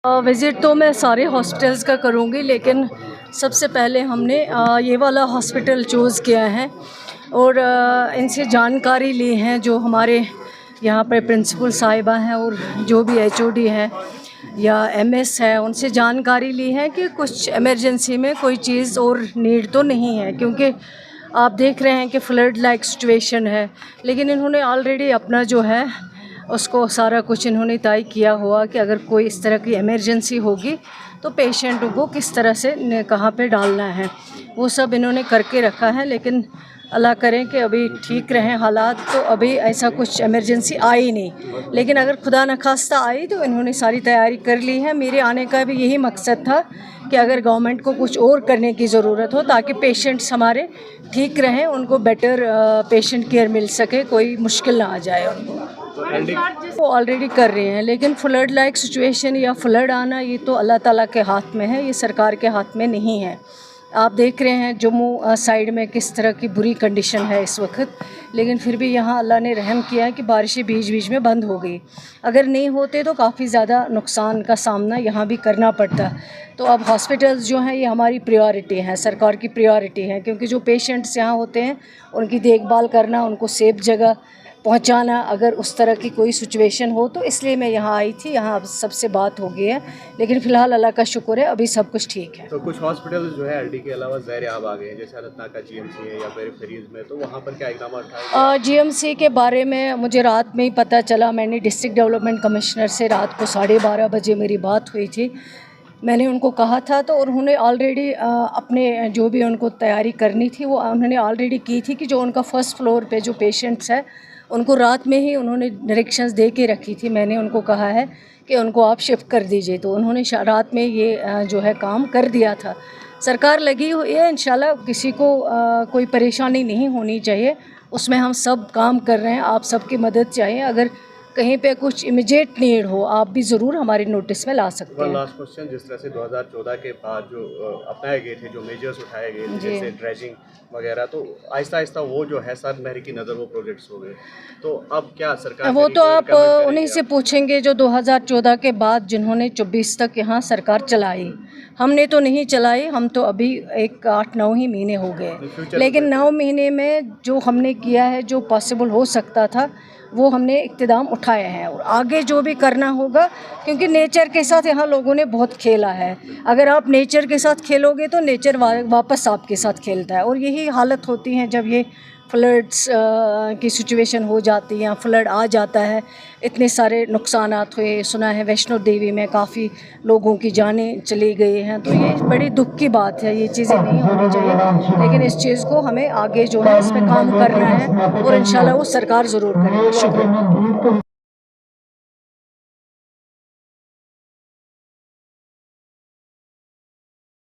Visit तो मैं सारे हॉस्पिटल्स का करूँगी, लेकिन सबसे पहले हमने ये वाला हॉस्पिटल चूज़ किया है और इनसे जानकारी ली है जो हमारे यहाँ पर प्रिंसिपल साहिबा हैं और जो भी एचओडी हैं या एमएस है, उनसे जानकारी ली है कि कुछ इमरजेंसी में कोई चीज़ और नीड तो नहीं है, क्योंकि आप देख रहे हैं कि फ्लड लाइक सिचुएशन है। लेकिन इन्होंने ऑलरेडी अपना जो है उसको सारा कुछ इन्होंने तय किया हुआ कि अगर कोई इस तरह की इमरजेंसी होगी तो पेशेंट को किस तरह से कहाँ पे डालना है, वो सब इन्होंने करके रखा है। लेकिन अल्लाह करें कि अभी ठीक रहें हालात, तो अभी ऐसा कुछ इमरजेंसी आई नहीं। लेकिन अगर खुदा न खास्ता आई तो इन्होंने सारी तैयारी कर ली है। मेरे आने का भी यही मकसद था कि अगर गवर्नमेंट को कुछ और करने की ज़रूरत हो ताकि पेशेंट्स हमारे ठीक रहें, उनको बेटर पेशेंट केयर मिल सके, कोई मुश्किल ना आ जाए उनको। वो ऑलरेडी कर रहे हैं, लेकिन फ्लड लाइक सिचुएशन या फ्लड आना ये तो अल्लाह ताला के हाथ में है, ये सरकार के हाथ में नहीं है। आप देख रहे हैं जम्मू साइड में किस तरह की बुरी कंडीशन है इस वक्त, लेकिन फिर भी यहाँ अल्लाह ने रहम किया है कि बारिशें बीच बीच में बंद हो गई। अगर नहीं होते तो काफ़ी ज़्यादा नुकसान का सामना यहाँ भी करना पड़ता। तो अब हॉस्पिटल्स जो हैं ये हमारी प्रायोरिटी हैं, सरकार की प्रायोरिटी है, क्योंकि जो पेशेंट्स यहाँ होते हैं उनकी देखभाल करना, उनको सेफ जगह पहुंचाना अगर उस तरह की कोई सिचुएशन हो, तो इसलिए मैं यहाँ आई थी। यहाँ अब सबसे बात हो गई है, लेकिन फ़िलहाल अल्लाह का शुक्र है अभी सब कुछ ठीक है। तो कुछ हॉस्पिटल जो है एलडी के अलावा ज़ैर-ए-आब आ गए हैं, जैसे अनंतनाग का जीएमसी है या पेरीफेरीज में, तो वहाँ पर क्या इक़दाम उठाए? जीएमसी के बारे में मुझे रात में ही पता चला। मैंने डिस्ट्रिक्ट डेवलपमेंट कमिश्नर से रात को 12:30 बजे मेरी बात हुई थी। मैंने उनको कहा था तो उन्होंने ऑलरेडी अपने जो भी उनको तैयारी करनी थी वो उन्होंने ऑलरेडी की थी कि जो उनका फर्स्ट फ्लोर पे जो पेशेंट्स है उनको रात में ही उन्होंने डायरेक्शंस दे के रखी थी। मैंने उनको कहा है कि उनको आप शिफ्ट कर दीजिए, तो उन्होंने रात में ये जो है काम कर दिया था। सरकार लगी हुई है, इंशाल्लाह किसी को कोई परेशानी नहीं होनी चाहिए, उसमें हम सब काम कर रहे हैं। आप सबकी मदद चाहिए, अगर कहीं पे कुछ इमीडिएट नीड हो आप भी ज़रूर हमारे नोटिस में ला सकते हैं। लास्ट क्वेश्चन, जिस तरह से 2014 के बाद जो अपनाए गए थे, जो मेजर्स उठाए गए थे जैसे ड्रेजिंग वगैरह, तो आहिस्ता आहिस्ता वो जो है सर मेहर की नज़र वो प्रोजेक्ट्स हो गए, तो अब क्या सरकार वो तो आप उन्हीं से पूछेंगे जो 2014 के बाद जिन्होंने 24 तक यहाँ सरकार चलाई। हमने तो नहीं चलाई, हम तो अभी 8-9 ही महीने हो गए, लेकिन 9 महीने में जो हमने किया है, जो पॉसिबल हो सकता था वो हमने इक़्तिदाम उठाए हैं और आगे जो भी करना होगा, क्योंकि नेचर के साथ यहाँ लोगों ने बहुत खेला है। अगर आप नेचर के साथ खेलोगे तो नेचर वापस आपके साथ खेलता है, और यही हालत होती है जब ये फ्लड्स की सिचुएशन हो जाती है या फ्लड आ जाता है। इतने सारे नुकसानात हुए, सुना है वैष्णो देवी में काफ़ी लोगों की जानें चली गई हैं, तो ये बड़ी दुख की बात है। ये चीज़ें नहीं होनी चाहिए, लेकिन इस चीज़ को हमें आगे जो है इस पर काम करना है और इंशाल्लाह वो सरकार ज़रूर करेगी। शुक्रिया।